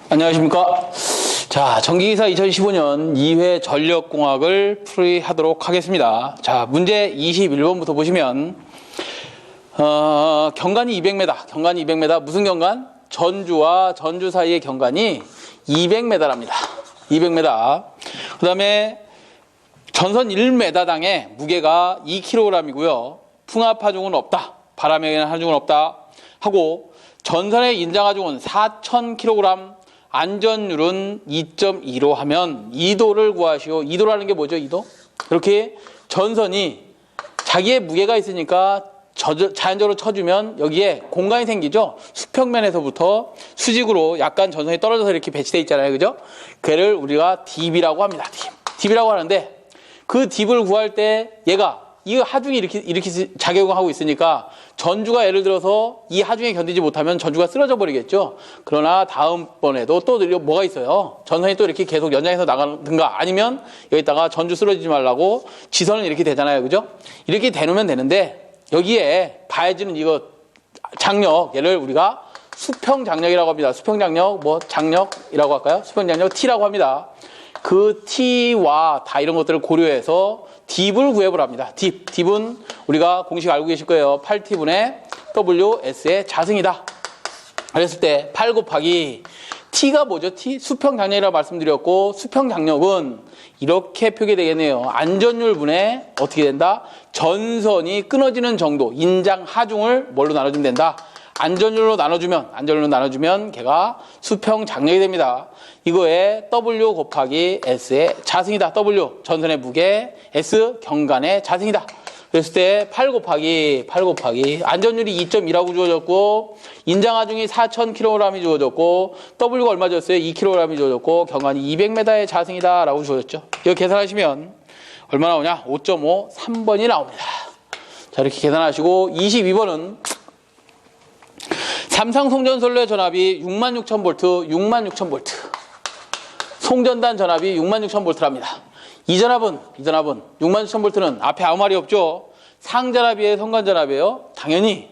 안녕하십니까. 자, 전기기사 2015년 2회 전력공학을 풀이하도록 하겠습니다. 자, 문제 21번부터 보시면 경관이 200m, 무슨 경관? 전주와 전주 사이의 경관이 200m랍니다. 200m. 그 다음에 전선 1m당의 무게가 2kg이고요. 풍압 하중은 없다. 바람에 의한 하중은 없다. 하고 전선의 인장 하중은 4,000kg, 안전율은 2.2로 하면 2도를 구하시오. 2도라는 게 뭐죠? 2도? 이렇게 전선이 자기의 무게가 있으니까 자연적으로 쳐주면 여기에 공간이 생기죠. 수평면에서부터 수직으로 약간 전선이 떨어져서 이렇게 배치되어 있잖아요. 그죠? 걔를 우리가 딥이라고 합니다. 딥이라고 하는데 그 딥을 구할 때 얘가 이 하중이 이렇게 작용하고 있으니까 전주가 예를 들어서 이 하중에 견디지 못하면 전주가 쓰러져 버리겠죠. 그러나 다음번에도 또 뭐가 있어요. 전선이 또 이렇게 계속 연장해서 나가든가 아니면 여기다가 전주 쓰러지지 말라고 지선은 이렇게 되잖아요. 그죠? 이렇게 대놓으면 되는데 여기에 가해지는 이거 장력, 얘를 우리가 수평장력이라고 합니다. 수평장력, 장력이라고 할까요? 수평장력 T라고 합니다. 그 T와 다 이런 것들을 고려해서 딥을 구해보라 합니다. 딥은 우리가 공식 알고 계실 거예요. 8T분의 WS의 자승이다. 그랬을 때 8 곱하기 T가 뭐죠? T? 수평장력이라고 말씀드렸고 수평장력은 이렇게 표기되겠네요. 안전율 분의 어떻게 된다? 전선이 끊어지는 정도, 인장 하중을 뭘로 나눠주면 된다? 안전율로 나눠주면 걔가 수평 장력이 됩니다. 이거에 W 곱하기 S의 자승이다. W 전선의 무게, S 경관의 자승이다. 그랬을 때 8 곱하기 안전율이 2.2라고 주어졌고 인장 하중이 4,000kg이 주어졌고 W가 얼마 줬어요? 2kg이 주어졌고 경관이 200m의 자승이다 라고 주어졌죠. 이거 계산하시면 얼마 나오냐? 5.5, 3번이 나옵니다. 자, 이렇게 계산하시고 22번은 삼성 송전선로의 전압이 66,000V, 66,000V. 송전단 전압이 66,000V랍니다. 이 전압은 66,000V는 앞에 아무 말이 없죠. 상전압이에요, 성간전압이에요? 당연히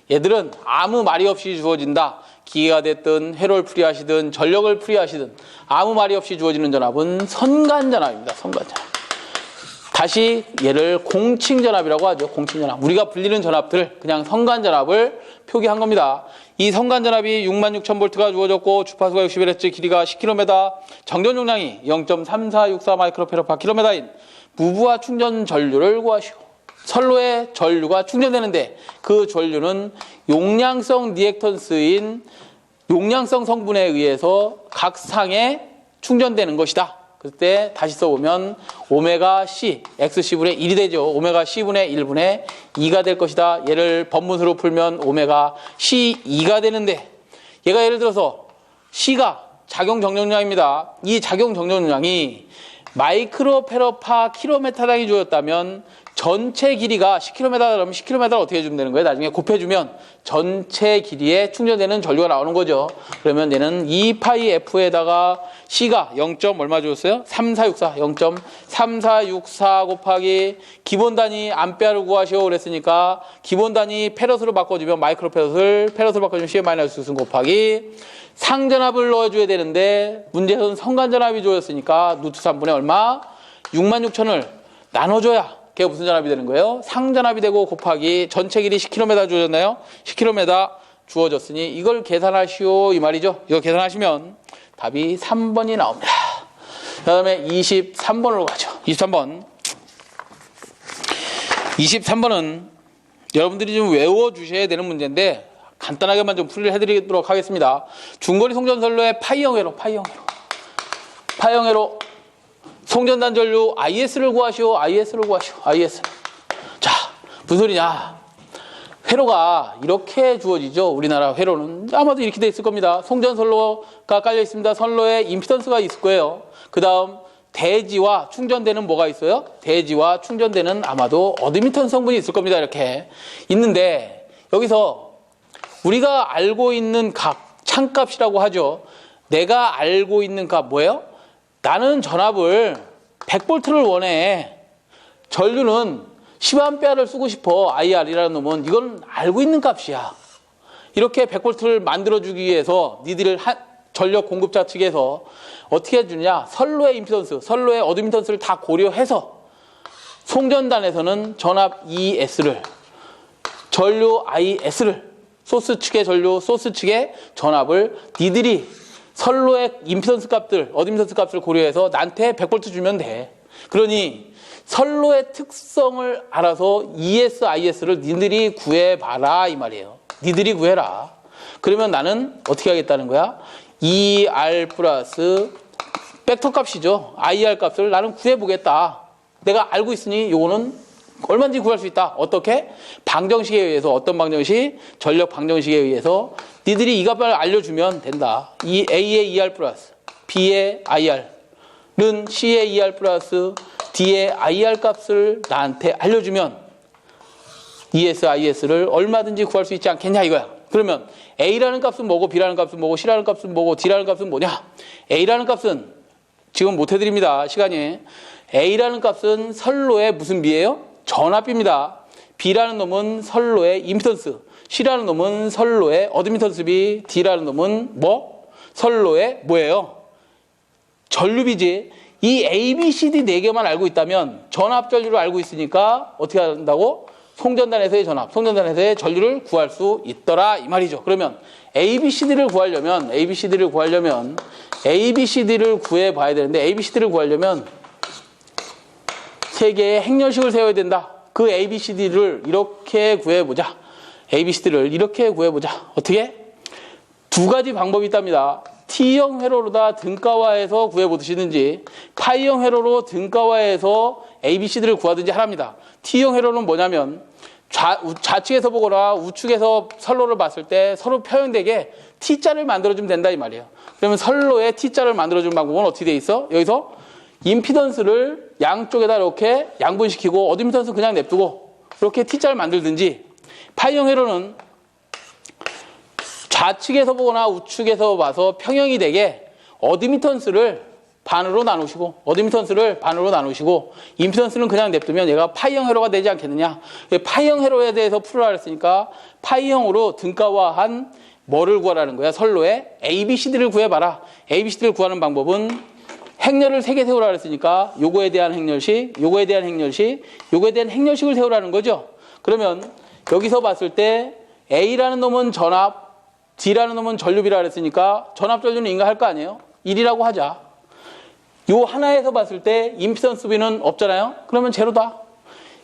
얘들은 아무 말이 없이 주어진다. 기계가 됐든 회로를 풀이하시든 전력을 풀이하시든 아무 말이 없이 주어지는 전압은 선간전압입니다. 선간전압. 다시 얘를 공칭전압이라고 하죠. 공칭전압. 우리가 불리는 전압들 그냥 선간전압을 표기한 겁니다. 이 선간전압이 66,000V가 주어졌고 주파수가 61Hz, 길이가 10km, 정전 용량이 0.3464 마이크로페라파킬로미터인 무부하 충전 전류를 구하시오. 선로에 전류가 충전되는데 그 전류는 용량성 리액턴스인 용량성 성분에 의해서 각 상에 충전되는 것이다. 그때 다시 써보면 오메가 C, XC분의 1이 되죠. 오메가 C분의 1분의 2가 될 것이다. 얘를 번분수로 풀면 오메가 C2가 되는데 얘가 예를 들어서 C가 작용 정전량입니다. 이 작용 정전량이 마이크로페러파 킬로미터당이 주어졌다면 전체 길이가 10km 그러면 10km를 어떻게 해주면 되는 거예요? 나중에 곱해주면 전체 길이에 충전되는 전류가 나오는 거죠. 그러면 얘는 2파이F에다가 C가 0. 얼마 주었어요? 3464. 0.3464 곱하기 기본 단위 암페어를 구하시오 그랬으니까 기본 단위 페럿으로 바꿔주면 페럿으로 바꿔주면 CM-6 곱하기 상전압을 넣어줘야 되는데 문제에서는 성간전압이 주어졌으니까 루트 3분의 얼마? 66,000을 나눠줘야 걔가 무슨 전압이 되는 거예요? 상전압이 되고 곱하기 전체 길이 10km 주어졌나요? 10km 주어졌으니 이걸 계산하시오 이 말이죠. 이거 계산하시면 답이 3번이 나옵니다. 그 다음에 23번으로 가죠. 23번은 여러분들이 좀 외워주셔야 되는 문제인데 간단하게만 좀 풀이를 해드리도록 하겠습니다. 중거리 송전선로의 파이형 회로 송전단 전류 IS를 구하시오. IS. 자, 무슨 소리냐? 회로가 이렇게 주어지죠. 우리나라 회로는 아마도 이렇게 돼 있을 겁니다. 송전선로가 깔려 있습니다. 선로에 임피던스가 있을 거예요. 그 다음 대지와 충전되는 뭐가 있어요? 대지와 충전되는 아마도 어드미턴 성분이 있을 겁니다. 이렇게 있는데 여기서 우리가 알고 있는 값, 창값이라고 하죠. 내가 알고 있는 값 뭐예요? 나는 전압을 100V를 원해. 전류는 10A를 쓰고 싶어. IR이라는 놈은. 이건 알고 있는 값이야. 이렇게 100V를 만들어주기 위해서 니들을 전력 공급자 측에서 어떻게 해주느냐. 선로의 임피던스, 선로의 어드미턴스를 다 고려해서 송전단에서는 전압 ES를, 전류 IS를, 소스 측의 전류, 소스 측의 전압을 니들이 선로의 임피던스 값들, 어드미턴스 값을 고려해서 나한테 100V 주면 돼. 그러니 선로의 특성을 알아서 ES, IS를 니들이 구해봐라 이 말이에요. 니들이 구해라. 그러면 나는 어떻게 하겠다는 거야? ER 플러스 벡터 값이죠. IR 값을 나는 구해보겠다. 내가 알고 있으니 요거는 얼마든지 구할 수 있다. 어떻게? 방정식에 의해서, 어떤 방정식? 전력 방정식에 의해서 니들이 이 값을 알려주면 된다. 이 A의 ER 플러스 B의 IR은 C의 ER 플러스 D의 IR 값을 나한테 알려주면 ES, IS를 얼마든지 구할 수 있지 않겠냐 이거야. 그러면 A라는 값은 뭐고, B라는 값은 뭐고, C라는 값은 뭐고, D라는 값은 뭐냐? A라는 값은 지금 못 해드립니다. 시간이. A라는 값은 선로의 무슨 비예요? 전압비입니다. B라는 놈은 선로의 임피던스, C라는 놈은 선로의 어드미턴스비, D라는 놈은 뭐? 선로의 뭐예요? 전류비지. 이 A, B, C, D 4개만 알고 있다면 전압 전류를 알고 있으니까 어떻게 한다고? 송전단에서의 전압, 송전단에서의 전류를 구할 수 있더라 이 말이죠. 그러면 A, B, C, D를 구하려면 A, B, C, D를 구해봐야 되는데 A, B, C, D를 구하려면 3개의 행렬식을 세워야 된다. 그 A, B, C, D를 이렇게 구해보자. A, B, C, D를 이렇게 구해보자. 어떻게? 2가지 방법이 있답니다. T형 회로로다 등가화해서 구해보시든지 파이형 회로로 등가화해서 A, B, C, D를 구하든지 하랍니다. T형 회로는 뭐냐면 좌측에서 보거나 우측에서 선로를 봤을 때 서로 표현되게 T자를 만들어주면 된다 이 말이에요. 그러면 선로에 T자를 만들어주는 방법은 어떻게 돼 있어? 여기서 임피던스를 양쪽에다 이렇게 양분시키고 어드미턴스 그냥 냅두고 이렇게 T자를 만들든지, 파이형 회로는 좌측에서 보거나 우측에서 봐서 평형이 되게 어드미턴스를 반으로 나누시고 임피던스는 그냥 냅두면 얘가 파이형 회로가 되지 않겠느냐. 파이형 회로에 대해서 풀으라 했으니까 파이형으로 등가화한 뭐를 구하라는 거야? 선로에 ABCD를 구해봐라. ABCD를 구하는 방법은 행렬을 3개 세우라 했으니까 요거에 대한 행렬식, 요거에 대한 행렬식, 요거에 대한 행렬식을 세우라는 거죠. 그러면 여기서 봤을 때 A라는 놈은 전압, D라는 놈은 전류비라 그랬으니까 전압 전류는 인가할 거 아니에요? 1이라고 하자. 요 하나에서 봤을 때 임피던스비는 없잖아요? 그러면 제로다.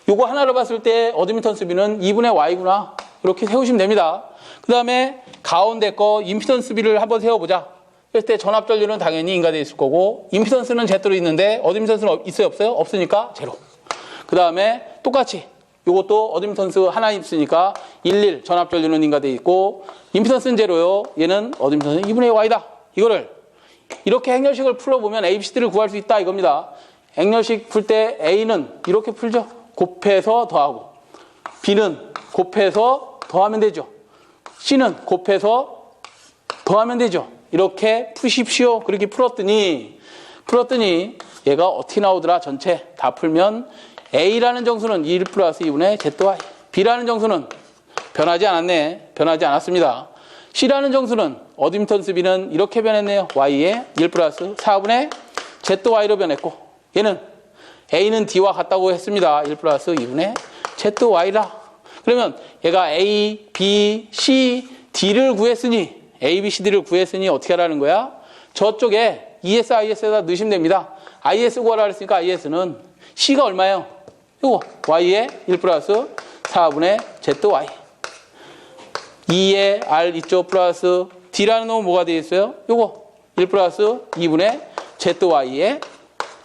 요거 하나를 봤을 때 어드미턴스비는 2분의 Y구나. 이렇게 세우시면 됩니다. 그 다음에 가운데 거 임피던스비를 한번 세워보자. 그랬을 때 전압 전류는 당연히 인가되어 있을 거고, 임피던스는 제대로 있는데 어드미턴스는 있어요? 없어요? 없으니까 제로. 그 다음에 똑같이 요것도 어드미턴스 하나 있으니까 11 전압 전류는 인가되어 있고, 임피던스는 제로요. 얘는 어드미턴스는 2분의 Y다. 이거를 이렇게 행렬식을 풀어보면 ABCD를 구할 수 있다 이겁니다. 행렬식 풀 때 A는 이렇게 풀죠. 곱해서 더하고, B는 곱해서 더하면 되죠. C는 곱해서 더하면 되죠. 이렇게 푸십시오. 그렇게 풀었더니 얘가 어떻게 나오더라? 전체 다 풀면 A라는 정수는 1 플러스 2분의 ZY, B라는 정수는 변하지 않았네. 변하지 않았습니다. C라는 정수는 어드미턴스 B는 이렇게 변했네요. Y에 1 플러스 4분의 ZY로 변했고, 얘는 A는 D와 같다고 했습니다. 1 플러스 2분의 ZY라. 그러면 얘가 A, B, C, D를 구했으니, A, B, C, D를 구했으니 어떻게 하라는 거야? 저쪽에 ES, IS에다 넣으시면 됩니다. IS 구하라 했으니까 IS는 C가 얼마예요? 이거 Y에 1 플러스 4분의 ZY. 2에 R 있죠? 플러스 D라는 놈은 뭐가 되어 있어요? 요거 1 플러스 2분의 ZY에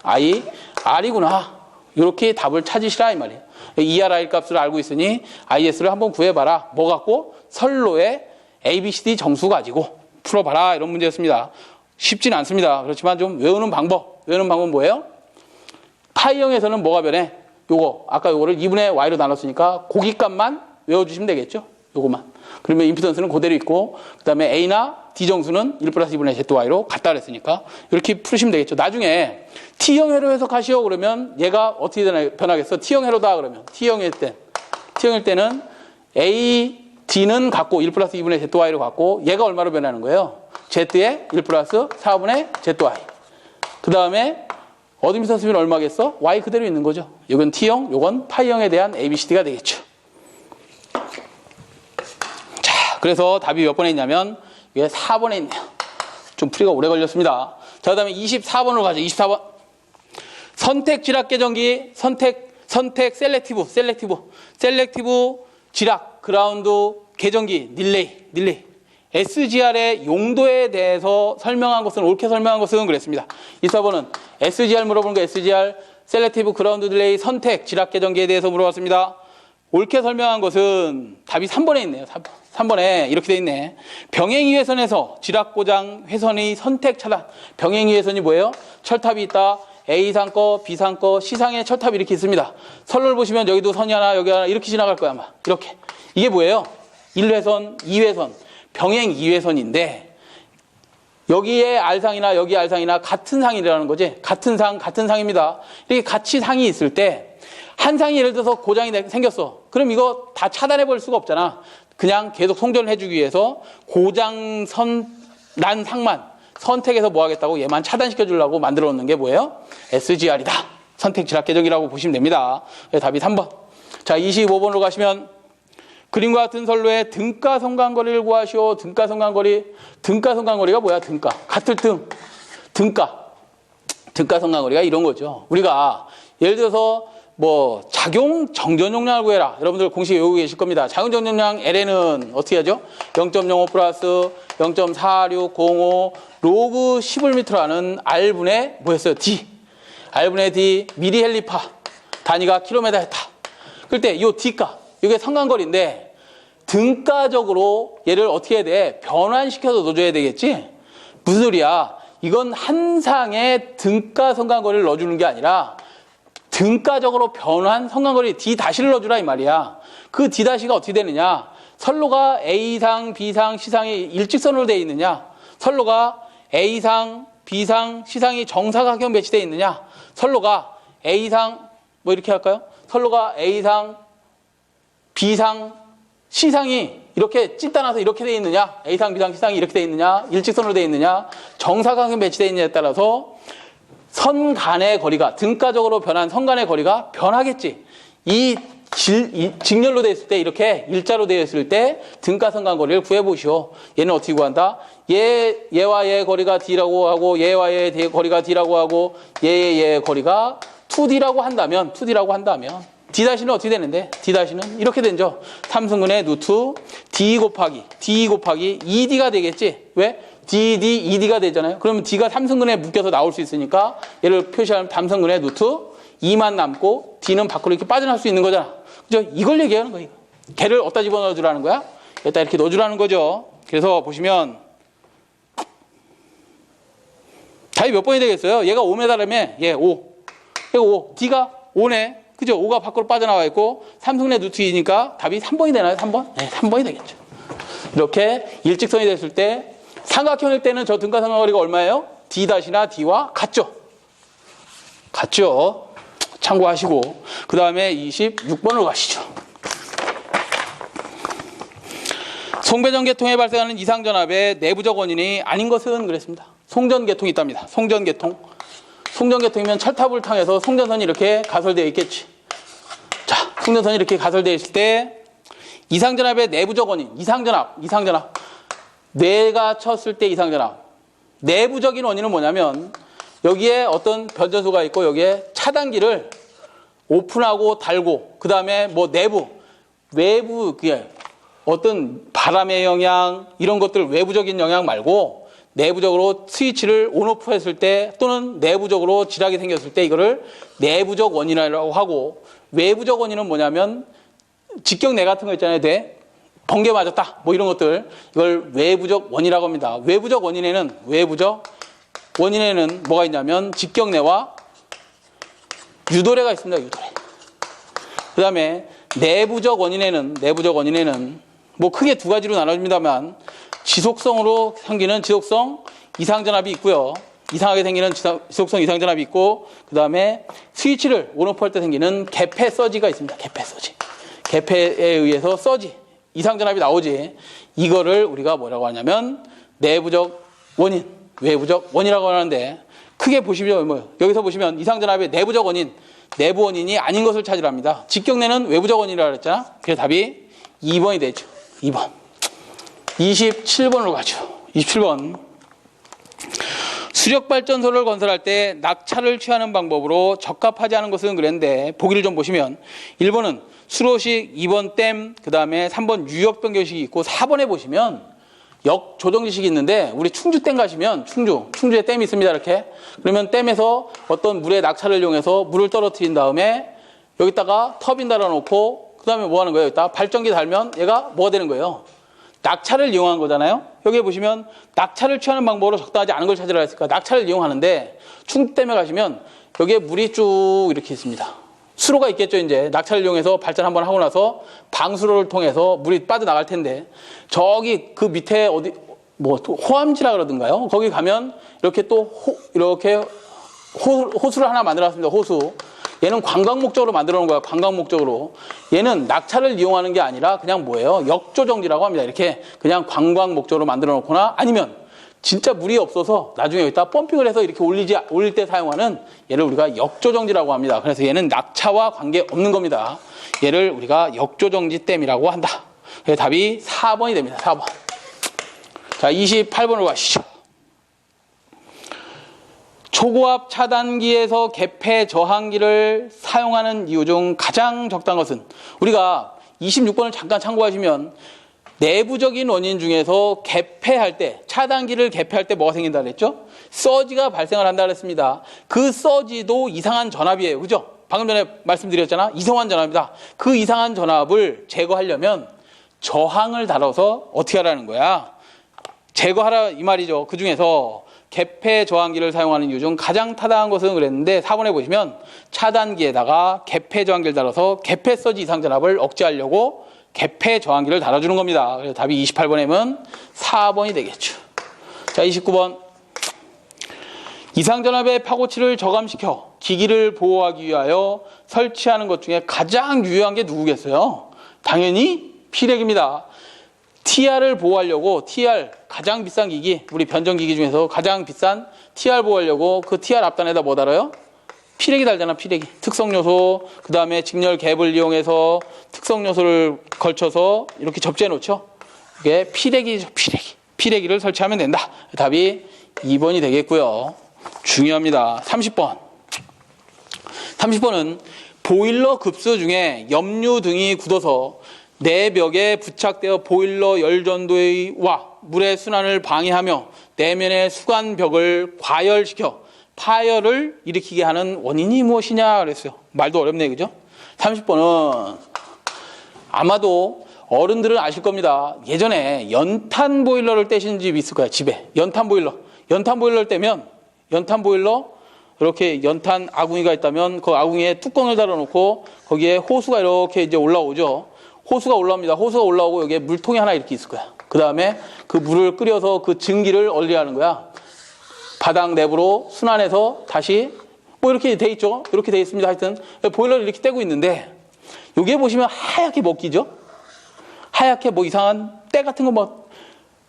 I, R이구나. 이렇게 답을 찾으시라 이 말이에요. ER, I 값을 알고 있으니 IS를 한번 구해봐라. 뭐 갖고? 선로의 ABCD 정수 가지고 풀어봐라. 이런 문제였습니다. 쉽지는 않습니다. 그렇지만 좀 외우는 방법은 뭐예요? 파이형에서는 뭐가 변해? 요거, 아까 요거를 2분의 Y로 나눴으니까 고기값만 외워주시면 되겠죠? 요거만. 그러면 임피던스는 그대로 있고, 그 다음에 A나 D 정수는 1 플러스 2분의 ZY로 같다 그랬으니까 이렇게 풀으시면 되겠죠. 나중에 T형 회로 해석하시오 그러면 얘가 어떻게 변하겠어? T형 회로다 그러면 T형일 때는 A, D는 같고 1 플러스 2분의 ZY로 같고, 얘가 얼마로 변하는 거예요? Z에 1 플러스 4분의 ZY. 그 다음에 어드미턴스 비는 얼마겠어? Y 그대로 있는 거죠. 이건 T형, 이건 파이형에 대한 ABCD가 되겠죠. 자, 그래서 답이 몇 번에 있냐면 이게 4번에 있네요. 좀 풀이가 오래 걸렸습니다. 자, 그 다음에 24번으로 가죠. 24번. 선택 지락 계정기, 선택 셀렉티브 지락, 그라운드 계정기, 릴레이. SGR의 용도에 대해서 설명한 것은, 옳게 설명한 것은 그랬습니다. 24번은 SGR 물어보는 거, SGR, 셀렉티브 그라운드 딜레이, 선택 지락 계정기에 대해서 물어봤습니다. 옳게 설명한 것은 답이 3번에 있네요. 3번에 이렇게 돼 있네. 병행 이회선에서 지락 고장 회선의 선택 차단. 병행 이회선이 뭐예요? 철탑이 있다. A상 거, B상 거, C상에 철탑이 이렇게 있습니다. 선로를 보시면 여기도 선이 하나, 여기 하나 이렇게 지나갈 거야 아마. 이렇게. 이게 뭐예요? 1회선, 2회선, 병행 2회선인데 여기에 R상이나 여기 R상이나 같은 상이라는 거지. 같은 상입니다. 이렇게 같이 상이 있을 때 한 상이 예를 들어서 고장이 생겼어. 그럼 이거 다 차단해버릴 수가 없잖아. 그냥 계속 송전을 해주기 위해서 고장선 난 상만 선택해서 뭐 하겠다고 얘만 차단시켜주려고 만들어 놓는 게 뭐예요? SGR이다. 선택 지락 계정이라고 보시면 됩니다. 답이 3번. 자, 25번으로 가시면 그림과 같은 선로의 등가 성간거리를 구하시오. 등가 성간거리가 뭐야? 등가. 같을 등가 성간거리가 이런 거죠. 우리가 예를 들어서 뭐 작용 정전 용량을 구해라. 여러분들 공식 외우고 계실 겁니다. 작용 정전 용량 L에는 어떻게 하죠? 0.05 플러스 0.4605 로그 10m라는 R분의 뭐였어요? D. R분의 D 미리헬리파 단위가 킬로미터 했다. 그럴 때 이 D가 이게 성간거리인데 등가적으로 얘를 어떻게 해야 돼? 변환시켜서 넣어줘야 되겠지? 무슨 소리야? 이건 한 상에 등가 성간거리를 넣어주는 게 아니라 등가적으로 변환 성간거리 D-를 넣어주라 이 말이야. 그 D-가 어떻게 되느냐? 선로가 A상, B상, C상이 일직선으로 되어 있느냐? 선로가 A상, B상, C상이 정사각형 배치되어 있느냐? 선로가 A상, 뭐 이렇게 할까요? 선로가 A상, B상, C상이 이렇게 찢다나서 이렇게 되어 있느냐? A상, B상, C상이 이렇게 되어 있느냐? 일직선으로 되어 있느냐? 정사각형 배치되어 있느냐에 따라서 선 간의 거리가, 등가적으로 변한 선 간의 거리가 변하겠지. 이 직렬로 되어 있을 때, 이렇게 일자로 되어 있을 때 등가선 간 거리를 구해보시오. 얘는 어떻게 구한다? 얘와 얘의 거리가 D라고 하고, 얘와 얘의 거리가 D라고 하고, 얘의 거리가 2D라고 한다면, D-는 어떻게 되는데? D-는 이렇게 되죠. 3승근의 루트 D 곱하기 2D가 되겠지. 왜? DD, ED가 되잖아요. 그러면 D가 3승근에 묶여서 나올 수 있으니까 얘를 표시하면 3승근의 루트 2만 남고 D는 밖으로 이렇게 빠져나올 수 있는 거잖아. 그죠? 이걸 얘기하는 거예요. 걔를 어디다 집어넣어 주라는 거야? 여기다 이렇게 넣어주라는 거죠. 그래서 보시면 답이 몇 번이 되겠어요? 얘가 5m라며 얘 5. 얘가 5. D가 5네. 그죠? 5가 밖으로 빠져나와 있고 3승근의 루트 2니까 답이 3번이 되나요? 3번? 네, 3번이 되겠죠. 이렇게 일직선이 됐을 때 삼각형일 때는 저 등가성간거리가 얼마예요? D-나 D와 같죠? 참고하시고 그 다음에 26번으로 가시죠. 송배전계통에 발생하는 이상전압의 내부적 원인이 아닌 것은 그랬습니다. 송전계통이 있답니다. 송전계통이면 철탑을 통해서 송전선이 이렇게 가설되어 있겠지. 자, 송전선이 이렇게 가설되어 있을 때 이상전압의 내부적 원인, 이상전압 뇌가 쳤을 때 이상전압. 내부적인 원인은 뭐냐면 여기에 어떤 변전소가 있고 여기에 차단기를 오픈하고 닫고 그 다음에 뭐 외부 어떤 바람의 영향 이런 것들 외부적인 영향 말고 내부적으로 스위치를 온오프 했을 때 또는 내부적으로 지락이 생겼을 때 이거를 내부적 원인이라고 하고 외부적 원인은 뭐냐면 직경내 같은 거 있잖아요. 번개 맞았다. 뭐 이런 것들. 이걸 외부적 원이라고 합니다. 외부적 원인에는 뭐가 있냐면 직경내와 유도례가 있습니다. 유도례. 그 다음에 내부적 원인에는 뭐 크게 두 가지로 나눠집니다만 지속성으로 생기는 지속성 이상전압이 있고요. 이상하게 생기는 지속성 이상전압이 있고 그 다음에 스위치를 온오프 할 때 생기는 개폐 서지가 있습니다. 개폐에 의해서 서지 이상전압이 나오지. 이거를 우리가 뭐라고 하냐면 내부적 원인, 외부적 원이라고 하는데 크게 보시면 뭐예요? 여기서 보시면 이상전압의 내부적 원인, 내부 원인이 아닌 것을 찾으랍니다. 직경내는 외부적 원인이라고 그랬잖아. 그래서 답이 2번이 되죠. 2번. 27번으로 가죠. 27번. 수력발전소를 건설할 때 낙차를 취하는 방법으로 적합하지 않은 것은 그랬는데 보기를 좀 보시면 1번은 수로식, 2번 댐, 그 다음에 3번 유역변경식이 있고 4번에 보시면 역조정지식이 있는데 우리 충주댐 가시면 충주에 댐이 있습니다. 이렇게. 그러면 댐에서 어떤 물의 낙차를 이용해서 물을 떨어뜨린 다음에 여기다가 터빈 달아놓고 그 다음에 뭐 하는 거예요? 여기다 발전기 달면 얘가 뭐가 되는 거예요? 낙차를 이용한 거잖아요. 여기에 보시면 낙차를 취하는 방법으로 적당하지 않은 걸 찾으라 했으니까 낙차를 이용하는데 충주댐에 가시면 여기에 물이 쭉 이렇게 있습니다. 수로가 있겠죠. 이제 낙차를 이용해서 발전 한번 하고 나서 방수로를 통해서 물이 빠져나갈 텐데 저기 그 밑에 어디 뭐 호암지라 그러던가요? 거기 가면 이렇게 또 호수를 하나 만들어놨습니다. 호수. 얘는 관광 목적으로 만들어 놓은 거야. 관광 목적으로. 얘는 낙차를 이용하는 게 아니라 그냥 뭐예요? 역조정지라고 합니다. 이렇게 그냥 관광 목적으로 만들어 놓거나 아니면 진짜 물이 없어서 나중에 여기다 펌핑을 해서 이렇게 올릴 때 사용하는 얘를 우리가 역조정지라고 합니다. 그래서 얘는 낙차와 관계없는 겁니다. 얘를 우리가 역조정지댐이라고 한다. 그래서 답이 4번이 됩니다. 4번. 자, 28번으로 가시죠. 초고압 차단기에서 개폐 저항기를 사용하는 이유 중 가장 적당한 것은 우리가 26번을 잠깐 참고하시면 내부적인 원인 중에서 개폐할 때 차단기를 개폐할 때 뭐가 생긴다 그랬죠? 서지가 발생을 한다 그랬습니다. 그 서지도 이상한 전압이에요. 그죠? 방금 전에 말씀드렸잖아. 이상한 전압이다. 그 이상한 전압을 제거하려면 저항을 달아서 어떻게 하라는 거야? 제거하라 이 말이죠. 그 중에서 개폐 저항기를 사용하는 이유 중 가장 타당한 것은 그랬는데 4번에 보시면 차단기에다가 개폐 저항기를 달아서 개폐 서지 이상 전압을 억제하려고 개폐 저항기를 달아주는 겁니다. 그래서 답이 28번이면 4번이 되겠죠. 자, 29번. 이상 전압의 파고치를 저감시켜 기기를 보호하기 위하여 설치하는 것 중에 가장 유효한 게 누구겠어요? 당연히 피렉입니다. TR을 보호하려고 TR 가장 비싼 기기, 우리 변전기기 중에서 가장 비싼 TR 보호하려고 그 TR 앞단에다 뭐 달아요? 피렉이 달잖아. 피렉이. 특성 요소, 그 다음에 직렬 갭을 이용해서 특성 요소를 걸쳐서 이렇게 접지해 놓죠. 이게 피렉이죠. 피렉이를 설치하면 된다. 답이 2번이 되겠고요. 중요합니다. 30번. 30번은 보일러 급수 중에 염류 등이 굳어서 내벽에 부착되어 보일러 열전도와 물의 순환을 방해하며 내면의 수관벽을 과열시켜 파열을 일으키게 하는 원인이 무엇이냐 그랬어요. 말도 어렵네, 그죠? 30번은 아마도 어른들은 아실 겁니다. 예전에 연탄 보일러를 떼신 집이 있을 거야, 집에. 연탄 보일러를 떼면 연탄 보일러 이렇게 연탄 아궁이가 있다면 그 아궁이에 뚜껑을 달아놓고 거기에 호수가 이렇게 이제 올라오죠. 호수가 올라옵니다. 호수가 올라오고 여기에 물통이 하나 이렇게 있을 거야. 그 다음에 그 물을 끓여서 그 증기를 얼리하는 거야. 바닥 내부로 순환해서 다시 뭐 이렇게 돼 있죠. 이렇게 돼 있습니다. 하여튼 보일러를 이렇게 떼고 있는데 여기에 보시면 하얗게 먹기죠. 하얗게 뭐 이상한 때 같은 거 뭐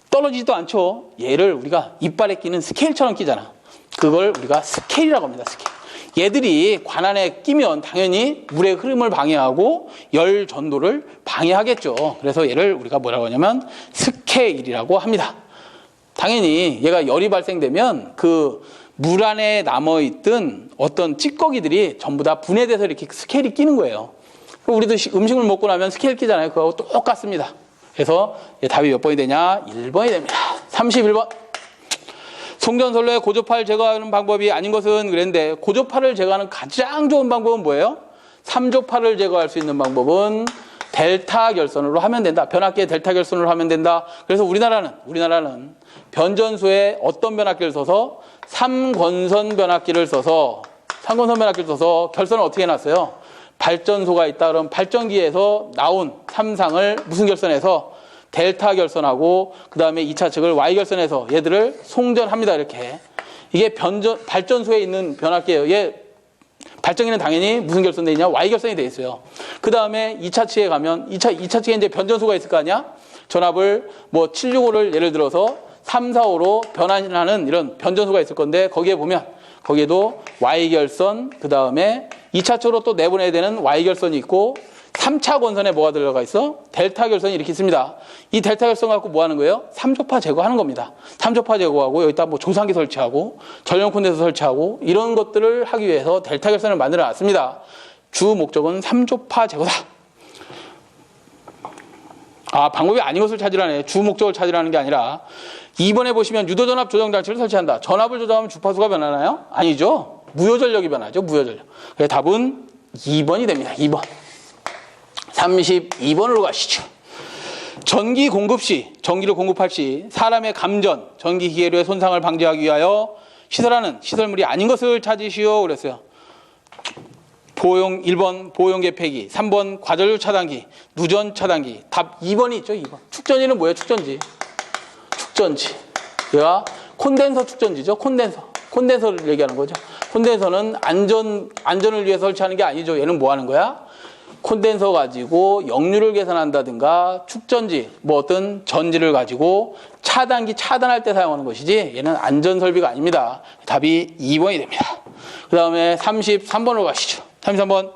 떨어지지도 않죠. 얘를 우리가 이빨에 끼는 스케일처럼 끼잖아. 그걸 우리가 스케일이라고 합니다. 스케일. 얘들이 관안에 끼면 당연히 물의 흐름을 방해하고 열 전도를 방해하겠죠. 그래서 얘를 우리가 뭐라고 하냐면 스케일이라고 합니다. 당연히 얘가 열이 발생되면 그 물 안에 남아있던 어떤 찌꺼기들이 전부 다 분해돼서 이렇게 스케일이 끼는 거예요. 우리도 음식을 먹고 나면 스케일 끼잖아요. 그거하고 똑같습니다. 그래서 답이 몇 번이 되냐? 1번이 됩니다. 31번. 송전선로의 고조파를 제거하는 방법이 아닌 것은 그랬는데 고조파를 제거하는 가장 좋은 방법은 뭐예요? 3조파를 제거할 수 있는 방법은 델타 결선으로 하면 된다. 변압기의 델타 결선으로 하면 된다. 그래서 우리나라는 변전소에 어떤 변압기를 써서 3권선 변압기를 써서 결선을 어떻게 해놨어요? 발전소가 있다. 그럼 발전기에서 나온 3상을 무슨 결선해서 델타 결선하고 그 다음에 2차 측을 Y 결선해서 얘들을 송전합니다. 이렇게. 이게 발전소에 있는 변압기예요. 얘 발전기는 당연히 무슨 결선되어 있냐? Y 결선이 되어 있어요. 그 다음에 2차 측에 가면 2차 측에 이제 변전소가 있을 거 아니야? 전압을 뭐 765를 예를 들어서 3, 4, 5로 변환하는 이런 변전소가 있을 건데 거기에 보면 거기에도 Y결선 그 다음에 2차초로 또 내보내야 되는 Y결선이 있고 3차 권선에 뭐가 들어가 있어? 델타 결선이 이렇게 있습니다. 이 델타 결선 갖고 뭐 하는 거예요? 3조파 제거하는 겁니다. 3조파 제거하고 여기다 뭐 조상기 설치하고 전력 콘덴서 설치하고 이런 것들을 하기 위해서 델타 결선을 만들어 놨습니다. 주 목적은 3조파 제거다. 아, 방법이 아닌 것을 찾으라네. 주 목적을 찾으라는 게 아니라 2번에 보시면 유도전압 조정장치를 설치한다. 전압을 조정하면 주파수가 변하나요? 아니죠. 무효전력이 변하죠. 무효전력. 그래서 답은 2번이 됩니다. 2번. 32번으로 가시죠. 전기 공급 시, 전기를 공급할 시 사람의 감전, 전기 기계류의 손상을 방지하기 위하여 시설하는 시설물이 아닌 것을 찾으시오 그랬어요. 1번 보호용 개폐기, 3번 과전류 차단기, 누전 차단기. 답 2번이 있죠. 2번. 축전지는 뭐예요? 축전지. 축전지. 얘가 콘덴서 축전지죠. 콘덴서를 얘기하는 거죠. 콘덴서는 안전을 위해서 설치하는 게 아니죠. 얘는 뭐 하는 거야? 콘덴서 가지고 역류를 계산한다든가 축전지, 뭐 어떤 전지를 가지고 차단할 때 사용하는 것이지 얘는 안전설비가 아닙니다. 답이 2번이 됩니다. 그 다음에 33번으로 가시죠. 33번.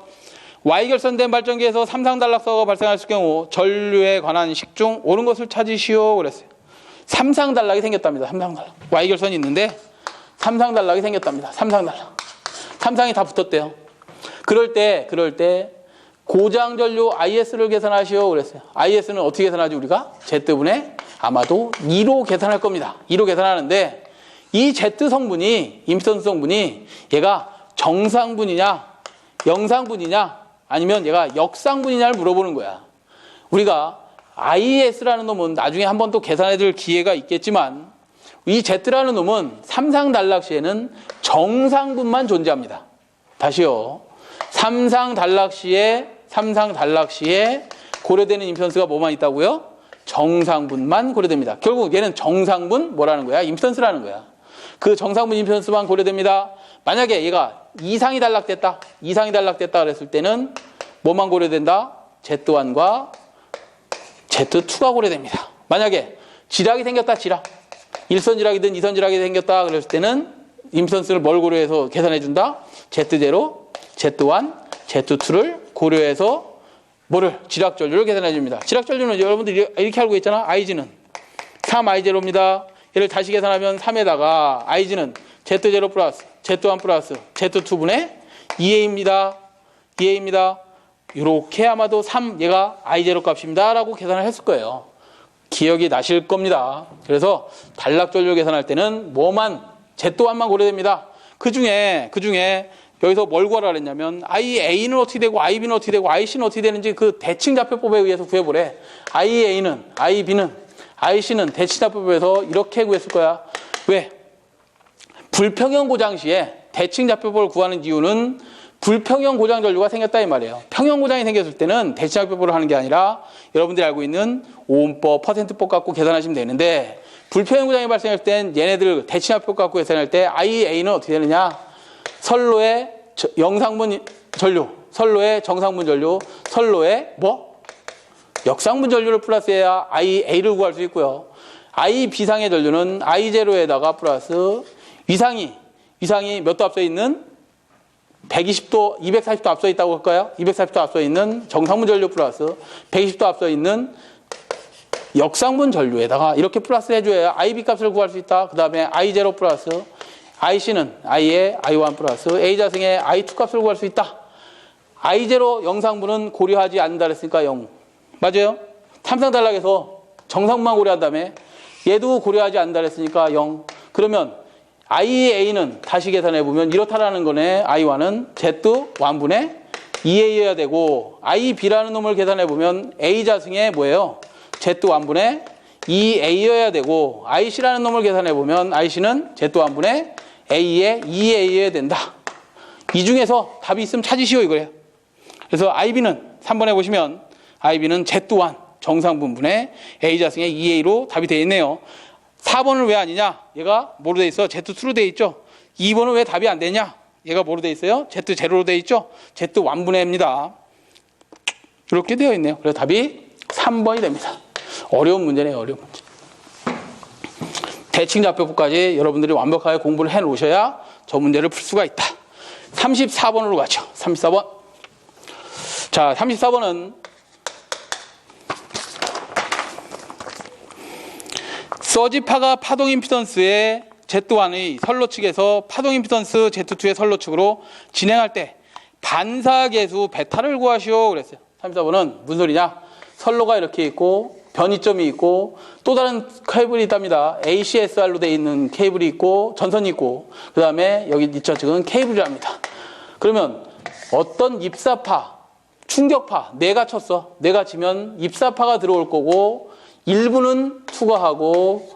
Y결선된 발전기에서 삼상단락사고가 발생할 경우 전류에 관한 식중 옳은 것을 찾으시오 그랬어요. 삼상단락이 생겼답니다. 삼상단락. Y결선이 있는데 삼상단락이 생겼답니다. 삼상이 다 붙었대요. 그럴 때 고장전류 IS를 계산하시오 그랬어요. IS는 어떻게 계산하지 우리가? Z분의 아마도 2로 계산할 겁니다. 2로 계산하는데 이 Z 성분이, 임피던스 성분이 얘가 정상분이냐 영상분이냐 아니면 얘가 역상분이냐를 물어보는 거야. 우리가 IS라는 놈은 나중에 한 번 또 계산해 줄 기회가 있겠지만 이 Z라는 놈은 삼상단락 시에는 정상분만 존재합니다. 다시요. 삼상단락 시에 고려되는 임피던스가 뭐만 있다고요? 정상분만 고려됩니다. 결국 얘는 정상분 뭐라는 거야? 임피던스라는 거야. 그 정상분 임피던스만 고려됩니다. 만약에 얘가 이상이 단락됐다 그랬을 때는 뭐만 고려된다? Z1과 Z2가 고려됩니다. 만약에 지락이 생겼다, 일선 지락이든 이선 지락이 생겼다 그랬을 때는 임피던스를 뭘 고려해서 계산해준다? Z0, Z1, Z2를 고려해서 뭐를? 지락전류를 계산해줍니다. 지락전류는 여러분들이 이렇게 알고 있잖아. IG는 3I0입니다. 얘를 다시 계산하면 3에다가 IG는 Z0 플러스, Z1 플러스, Z2분의 2A입니다. 이렇게 아마도 3, 얘가 I0 값입니다. 라고 계산을 했을 거예요. 기억이 나실 겁니다. 그래서 단락전류 계산할 때는 뭐만, Z1만 고려됩니다. 그 중에 여기서 뭘 구하라 그랬냐면 IA는 어떻게 되고 IB는 어떻게 되고 IC는 어떻게 되는지 그 대칭좌표법에 의해서 구해보래. IA는, IB는, IC는 대칭좌표법에서 이렇게 구했을 거야. 왜? 불평형 고장 시에 대칭좌표법을 구하는 이유는 불평형 고장 전류가 생겼다 이 말이에요. 평형 고장이 생겼을 때는 대칭좌표법을 하는 게 아니라 여러분들이 알고 있는 오음법, 퍼센트법 갖고 계산하시면 되는데 불평형 고장이 발생할 땐 얘네들 대칭좌표 갖고 계산할 때 IA는 어떻게 되느냐? 선로의 영상분 전류, 선로의 정상분 전류, 선로의 역상분 전류를 플러스해야 IA를 구할 수 있고요. IB상의 전류는 I0에다가 플러스 위상이 몇 도 앞서 있는 120도, 240도 앞서 있다고 할까요? 240도 앞서 있는 정상분 전류 플러스 120도 앞서 있는 역상분 전류에다가 이렇게 플러스 해줘야 IB 값을 구할 수 있다. 그 다음에 I0 플러스 IC는 I의 I1 플러스 A자승의 I2 값을 구할 수 있다. I0 영상분은 고려하지 않는다 그랬으니까 0. 맞아요? 삼상단락에서 정상분만 고려한 다음에 얘도 고려하지 않는다 그랬으니까 0. 그러면 IA는 다시 계산해보면 이렇다라는 거네. I1은 Z1분의 2A여야 되고 IB라는 놈을 계산해보면 A자승의 뭐예요? Z1분의 2A여야 되고 IC라는 놈을 계산해보면 IC는 Z1분의 A의 2A여야 된다. 이 중에서 답이 있으면 찾으시오 이거예요. 그래서 IB는 3번에 보시면 IB는 Z1 정상분분의 A자승의 2A로 답이 되어 있네요. 4번은 왜 아니냐? 얘가 뭐로 되어 있어? Z2로 되어 있죠. 2번은 왜 답이 안 되냐? 얘가 뭐로 되어 있어요? Z0로 되어 있죠. Z1분의입니다. 이렇게 되어 있네요. 그래서 답이 3번이 됩니다. 어려운 문제네요. 어려운 문제. 대칭좌표법까지 여러분들이 완벽하게 공부를 해 놓으셔야 저 문제를 풀 수가 있다. 34번으로 가죠. 34번. 자, 34번은 서지파가 파동 임피던스의 Z1의 선로 측에서 파동 임피던스 Z2의 선로 측으로 진행할 때 반사계수 베타를 구하시오 그랬어요. 34번은 무슨 소리냐? 선로가 이렇게 있고 변이점이 있고 또 다른 케이블이 있답니다. ACSR로 되어 있는 케이블이 있고 전선이 있고 그 다음에 여기 이쪽은 케이블이랍니다. 그러면 어떤 입사파, 충격파, 내가 쳤어. 내가 치면 입사파가 들어올 거고 일부는 투과하고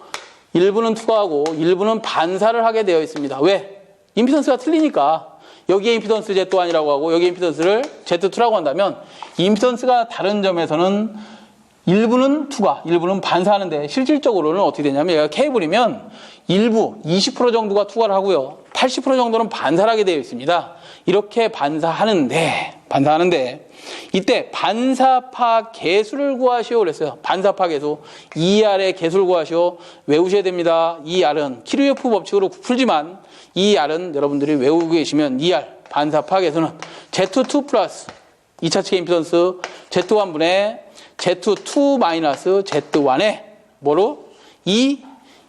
일부는 반사를 하게 되어 있습니다. 왜? 임피던스가 틀리니까. 여기에 임피던스 Z1이라고 하고 여기에 임피던스를 Z2라고 한다면 임피던스가 다른 점에서는 일부는 투과, 일부는 반사하는데 실질적으로는 어떻게 되냐면 얘가 케이블이면 일부 20% 정도가 투과를 하고요. 80% 정도는 반사를 하게 되어 있습니다. 이렇게 반사하는데 이때 반사파 계수를 구하시오 그랬어요. 반사파 계수. 2R의 계수를 구하시오. 외우셔야 됩니다. 2R은 키르요프 법칙으로 풀지만 2R은 여러분들이 외우고 계시면 2R 반사파 계수는 Z2 플러스 2차 측의 임피던스 Z1분의 Z2 마이너스 Z1에 뭐로? 이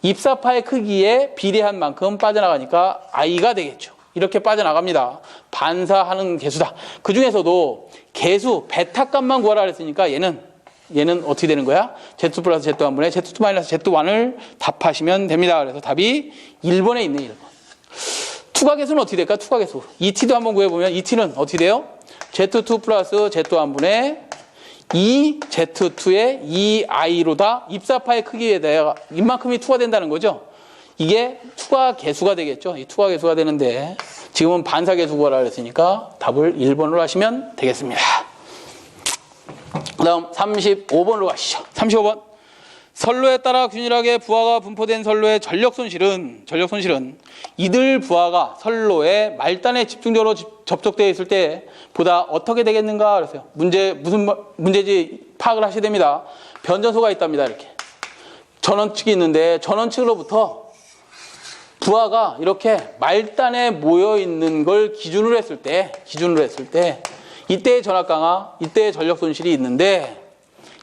입사파의 크기에 비례한 만큼 빠져나가니까 I가 되겠죠. 이렇게 빠져나갑니다. 반사하는 계수다. 그 중에서도 계수 베타 값만 구하라 그랬으니까 얘는 어떻게 되는 거야? Z2 플러스 Z1분의 Z2 마이너스 Z1을 답하시면 됩니다. 그래서 답이 1번에 있네. 1번. 투과 계수는 어떻게 될까? 투과 계수. ET도 한번 구해보면 ET는 어떻게 돼요? Z2 플러스 Z1분의 2Z2의 2I로다 입사파의 크기에 대해 이만큼이 투과된다는 거죠. 이게 투과 계수가 되겠죠. 이 투과 계수가 되는데 지금은 반사 계수 구하라 그랬으니까 답을 1번으로 하시면 되겠습니다. 그 다음 35번으로 가시죠. 35번. 선로에 따라 균일하게 부하가 분포된 선로의 전력 손실은 이들 부하가 선로의 말단에 집중적으로 접촉되어 있을 때 보다 어떻게 되겠는가 그랬어요. 무슨 문제지 파악을 하셔야 됩니다. 변전소가 있답니다. 이렇게 전원측이 있는데 전원측으로부터 부하가 이렇게 말단에 모여 있는 걸 기준으로 했을 때 이때의 전압 강화, 이때의 전력 손실이 있는데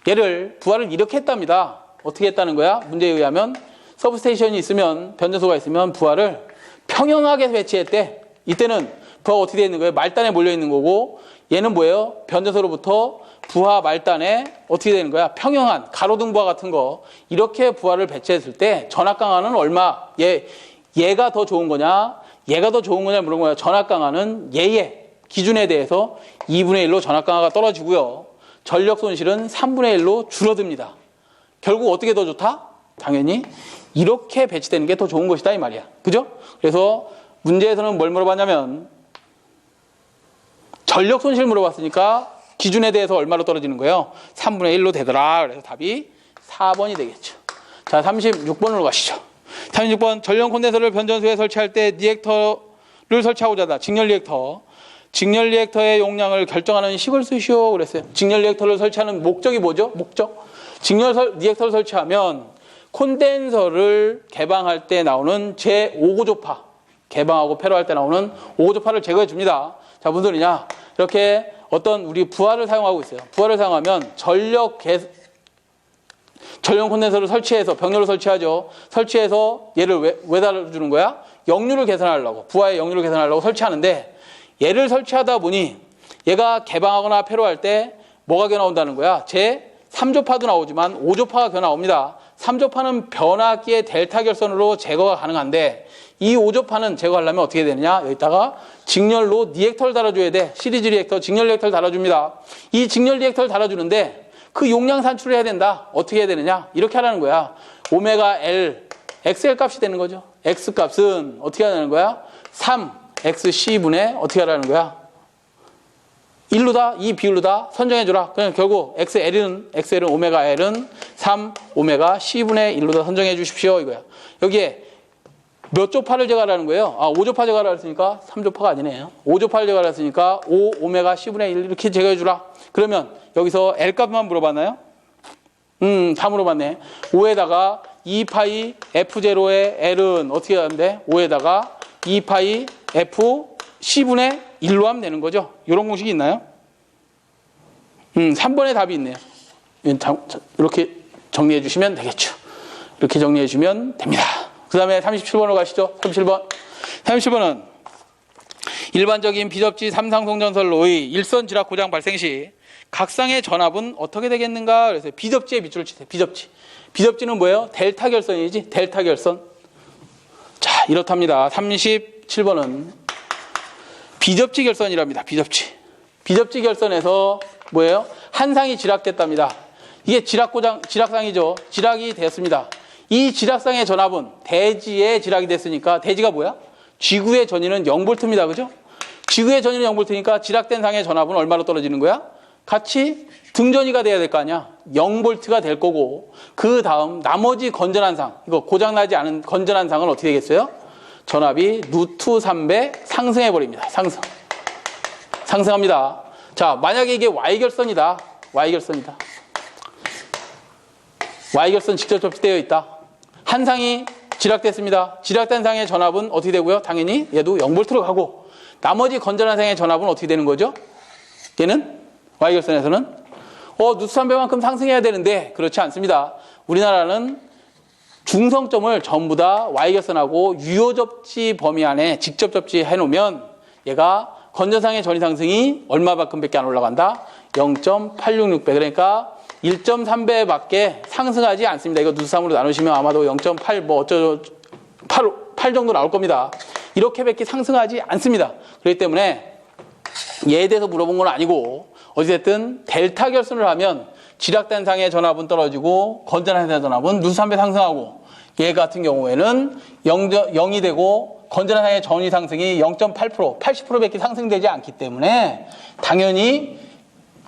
얘를 부하를 이렇게 했답니다. 어떻게 했다는 거야? 문제에 의하면 서브스테이션이 있으면 변전소가 있으면 부하를 평형하게 배치했대. 이때는 부하가 어떻게 되어 있는 거예요? 말단에 몰려 있는 거고 얘는 뭐예요? 변전소로부터 부하 말단에 어떻게 되는 거야? 평형한 가로등 부하 같은 거 이렇게 부하를 배치했을 때 전압 강화는 얼마? 얘가 더 좋은 거냐? 얘가 더 좋은 거냐 물은 거야. 전압 강화는 얘의 기준에 대해서 2분의 1로 전압 강화가 떨어지고요. 전력 손실은 3분의 1로 줄어듭니다. 결국 어떻게 더 좋다? 당연히 이렇게 배치되는 게 더 좋은 것이다 이 말이야. 그죠? 그래서 문제에서는 뭘 물어봤냐면 전력 손실 물어봤으니까 기준에 대해서 얼마로 떨어지는 거예요? 3분의 1로 되더라. 그래서 답이 4번이 되겠죠. 자, 36번으로 가시죠. 36번. 전력 콘덴서를 변전소에 설치할 때 리액터를 설치하고자 한다. 직렬 리액터. 직렬 리액터의 용량을 결정하는 식을 쓰시오 그랬어요. 직렬 리액터를 설치하는 목적이 뭐죠? 목적. 직렬 리액터를 설치하면 콘덴서를 개방할 때 나오는 제5구조파, 개방하고 폐로할 때 나오는 5구조파를 제거해 줍니다. 자, 무슨 소리냐? 이렇게 어떤 우리 부하를 사용하고 있어요. 부하를 사용하면 전력 콘덴서를 설치해서 병렬을 설치하죠. 설치해서 얘를 왜 달아주는 거야? 역류를 계산하려고, 부하의 역류를 계산하려고 설치하는데 얘를 설치하다 보니 얘가 개방하거나 폐로할 때 뭐가 겨나온다는 거야? 제 3조파도 나오지만 5조파가 겨나옵니다 3조파는 변압기의 델타 결선으로 제거가 가능한데 이 5조파는 제거하려면 어떻게 되느냐? 여기다가 직렬로 리액터를 달아줘야 돼. 시리즈 리액터, 직렬 리액터를 달아줍니다. 이 직렬 리액터를 달아주는데 그 용량 산출을 해야 된다. 어떻게 해야 되느냐? 이렇게 하라는 거야. 오메가 L, XL 값이 되는 거죠. X 값은 어떻게 하라는 거야? 3XC분의 어떻게 하라는 거야? 1로다, 이 비율로다 선정해줘라. 그냥 결국 XL은 오메가 L은 3 오메가 C분의 1로다 선정해 주십시오. 이거야. 여기에 몇 조파를 제거하라는 거예요? 5조파 제거하라 했으니까 3조파가 아니네요. 5조파를 제거하라 했으니까 5 오메가 C분의 1 이렇게 제거해 주라. 그러면 여기서 L 값만 물어봤나요? 다 물어봤네. 5에다가 2파이 F0의 L은 어떻게 하면 돼? 5에다가 2파이 F C분의 1로 하면 되는 거죠. 이런 공식이 있나요? 3번에 답이 있네요. 이렇게 정리해 주시면 되겠죠. 이렇게 정리해 주면 됩니다. 그 다음에 37번으로 가시죠. 37번은 일반적인 비접지 3상송 전선로의 일선 지락 고장 발생 시 각상의 전압은 어떻게 되겠는가? 그래서 비접지에 밑줄을 치세요. 비접지는 뭐예요? 델타 결선이지. 델타 결선. 자, 이렇답니다. 37번은 비접지 결선이랍니다. 비접지 결선에서 뭐예요? 한 상이 지락됐답니다. 이게 지락상이죠. 지락이 됐습니다. 이 지락상의 전압은 대지에 지락이 됐으니까 대지가 뭐야? 지구의 전위는 0V입니다. 그죠? 지구의 전위는 0V니까 지락된 상의 전압은 얼마로 떨어지는 거야? 같이 등전위가 돼야 될 거 아니야. 0V가 될 거고 그 다음 나머지 건전한 상, 이거 고장나지 않은 건전한 상은 어떻게 되겠어요? 전압이 루트 3배 상승해 버립니다. 상승합니다. 자, 만약에 이게 Y결선이다. Y결선 직접 접지되어 있다. 한 상이 지락됐습니다. 지락된 상의 전압은 어떻게 되고요? 당연히 얘도 0V로 가고 나머지 건전한 상의 전압은 어떻게 되는 거죠? 얘는 Y결선에서는 루트 3배만큼 상승해야 되는데 그렇지 않습니다. 우리나라는 중성점을 전부 다 Y결선하고 유효 접지 범위 안에 직접 접지해 놓으면 얘가 건전상의 전위 상승이 얼마만큼밖에 안 올라간다? 0.866배. 그러니까 1.3배밖에 상승하지 않습니다. 이거 누수 3으로 나누시면 아마도 0.8 뭐 어쩌고 8 정도 나올 겁니다. 이렇게밖에 상승하지 않습니다. 그렇기 때문에 얘에 대해서 물어본 건 아니고 어찌됐든 델타 결선을 하면 지락된 상의 전압은 떨어지고 건전한 상의 전압은 누수 3배 상승하고 얘 같은 경우에는 0이 되고 건전한 상의 전위 상승이 0.8% 80%밖에 상승되지 않기 때문에 당연히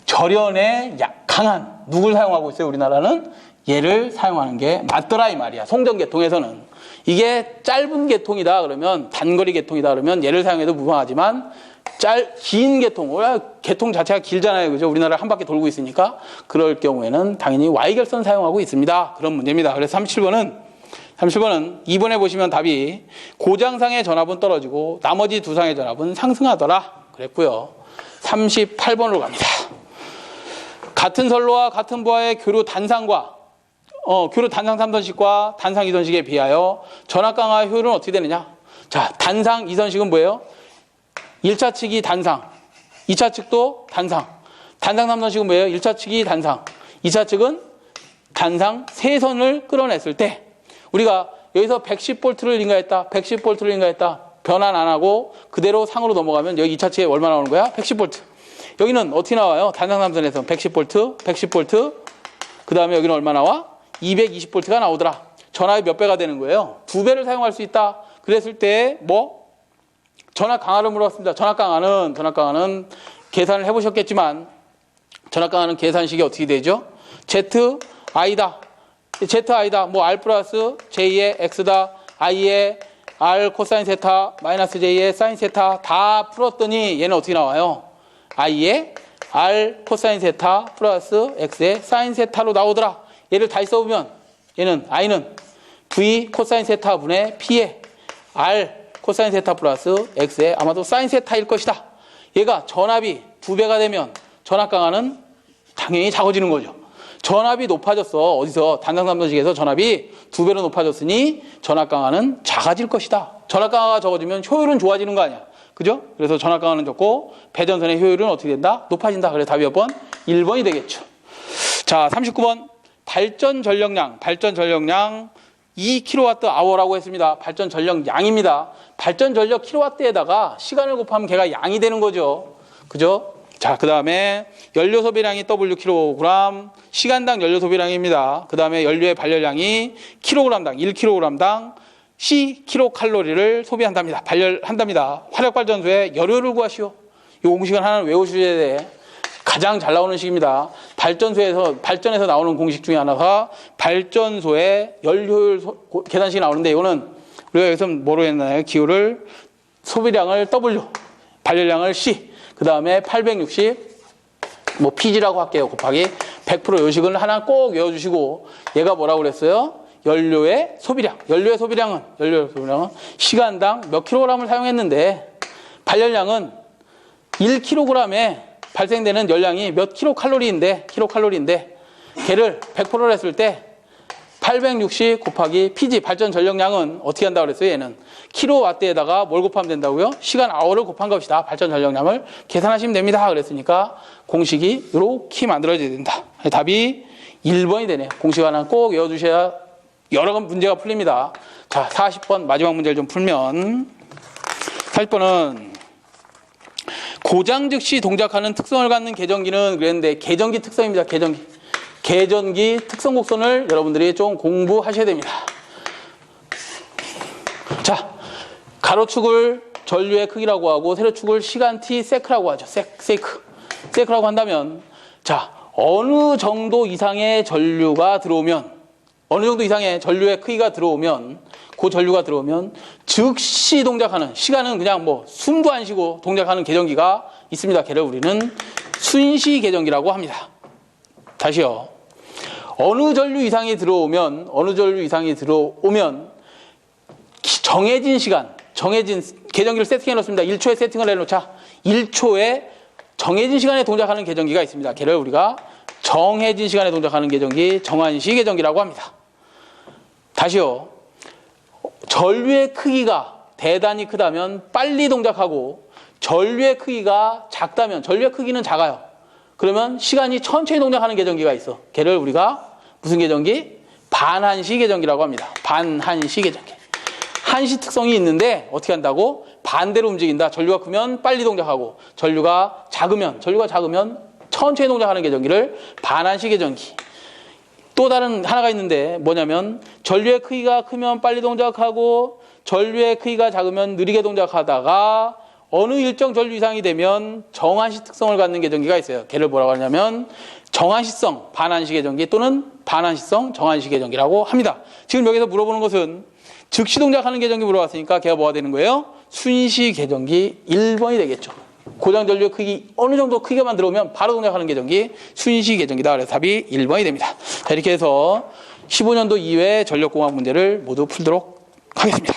절연에 강한 누굴 사용하고 있어요? 우리나라는 얘를 사용하는 게 맞더라 이 말이야. 송전계통에서는 이게 짧은 계통이다 그러면 단거리 계통이다 그러면 얘를 사용해도 무방하지만 긴 계통 자체가 길잖아요. 그죠? 우리나라 한 바퀴 돌고 있으니까 그럴 경우에는 당연히 Y결선 사용하고 있습니다. 그런 문제입니다. 그래서 37번은 2번에 보시면 답이 고장상의 전압은 떨어지고 나머지 두 상의 전압은 상승하더라 그랬고요. 38번으로 갑니다. 같은 선로와 같은 부하의 교류 단상과 교류 단상 3선식과 단상 2선식에 비하여 전압 강화 효율은 어떻게 되느냐? 자, 단상 2선식은 뭐예요? 1차 측이 단상, 2차 측도 단상. 단상 3선식은 뭐예요? 1차 측이 단상, 2차 측은 단상 3선을 끌어냈을 때 우리가 여기서 110V를 인가했다. 110V를 인가했다. 변환 안 하고 그대로 상으로 넘어가면 여기 2차 측에 얼마 나오는 거야? 110V. 여기는 어떻게 나와요? 단상 3선에서 110V. 그 다음에 여기는 얼마 나와? 220V가 나오더라. 전압이 몇 배가 되는 거예요? 2배를 사용할 수 있다. 그랬을 때 전압 강화를 물어봤습니다. 전압 강화는 계산을 해보셨겠지만 전압 강화는 계산식이 어떻게 되죠? ZI다. R 플러스 J의 X다. I의 R 코사인 세타 마이너스 J의 사인 세타 다 풀었더니 얘는 어떻게 나와요? I의 R 코사인 세타 플러스 X의 사인 세타로 나오더라. 얘를 다시 써보면 얘는 I는 V 코사인 세타 분의 P의 R 코사인 세타 플러스 X의 아마도 사인 세타일 것이다. 얘가 전압이 2배가 되면 전압 강화는 당연히 작아지는 거죠. 전압이 높아졌어. 어디서? 단상 3선식에서 전압이 2배로 높아졌으니 전압 강화는 작아질 것이다. 전압 강화가 적어지면 효율은 좋아지는 거 아니야. 그죠? 그래서 전압 강화는 적고 배전선의 효율은 어떻게 된다? 높아진다. 그래서 답이 몇 번? 1번이 되겠죠. 자, 39번. 발전 전력량 2kWh라고 했습니다. 발전 전력량입니다. 발전 전력 kW에다가 시간을 곱하면 걔가 양이 되는 거죠. 그죠? 자, 그 다음에 연료 소비량이 Wkg, 시간당 연료 소비량입니다. 그 다음에 연료의 발열량이 kg당, 1kg당 Ckcal를 소비한답니다. 발열한답니다. 화력발전소의 열효율을 구하시오. 이 공식은 하나는 외우셔야 돼. 가장 잘 나오는 식입니다. 발전에서 나오는 공식 중에 하나가 발전소의 열효율 계산식이 나오는데 이거는 우리가 여기서 뭐로 했나요? 기호를 소비량을 W, 발열량을 C, 그 다음에 860 PG라고 할게요. 곱하기 100% 요식은 하나 꼭 외워주시고 얘가 뭐라고 그랬어요? 연료의 소비량. 연료의 소비량은 시간당 몇 킬로그램을 사용했는데 발열량은 1kg에 발생되는 열량이 몇 킬로칼로리인데 걔를 100%로 했을 때 860 곱하기 PG 발전 전력량은 어떻게 한다고 그랬어요? 얘는 킬로와트에다가 뭘 곱하면 된다고요? 시간 아워를 곱한 것이다. 발전 전력량을 계산하시면 됩니다. 그랬으니까 공식이 이렇게 만들어져야 된다. 답이 1번이 되네요. 공식 하나 꼭 외워두셔야 여러 문제가 풀립니다. 자, 40번 마지막 문제를 좀 풀면 40번은 고장 즉시 동작하는 특성을 갖는 계전기는 그랬는데 계전기 특성입니다. 계전기 특성 곡선을 여러분들이 좀 공부하셔야 됩니다. 자, 가로축을 전류의 크기라고 하고 세로축을 시간 t 세크라고 하죠. 세크라고 한다면 자, 어느 정도 이상의 전류가 들어오면 전류의 크기가 들어오면 그 전류가 들어오면 즉시 동작하는 시간은 그냥 뭐 숨도 안 쉬고 동작하는 계전기가 있습니다. 걔를 우리는 순시 계전기라고 합니다. 다시요. 어느 전류 이상이 들어오면 정해진 시간, 계전기를 세팅해 놓습니다. 1초에 세팅을 해 놓자. 1초에 정해진 시간에 동작하는 계전기가 있습니다. 걔를 우리가 정해진 시간에 동작하는 계전기, 정한시 계전기라고 합니다. 다시요. 전류의 크기가 대단히 크다면 빨리 동작하고 전류의 크기가 작다면 전류의 크기는 작아요. 그러면 시간이 천천히 동작하는 계전기가 있어. 걔를 우리가 무슨 계전기? 반한시 계전기라고 합니다. 반한시 계전기. 한시 특성이 있는데 어떻게 한다고? 반대로 움직인다. 전류가 크면 빨리 동작하고 전류가 작으면 천천히 동작하는 계전기를 반한시 계전기. 또 다른 하나가 있는데 뭐냐면 전류의 크기가 크면 빨리 동작하고 전류의 크기가 작으면 느리게 동작하다가 어느 일정 전류 이상이 되면 정한시 특성을 갖는 계전기가 있어요. 걔를 뭐라고 하냐면 정한시성 반한시 계전기 또는 반한시성 정한시 계전기라고 합니다. 지금 여기서 물어보는 것은 즉시 동작하는 계전기 물어봤으니까 걔가 뭐가 되는 거예요? 순시 계전기 1번이 되겠죠. 고장 전류의 크기 어느 정도 크기만 들어오면 바로 동작하는 계전기 순시 계전기다. 그래서 답이 1번이 됩니다. 자, 이렇게 해서 15년도 이외의 전력공학 문제를 모두 풀도록 하겠습니다.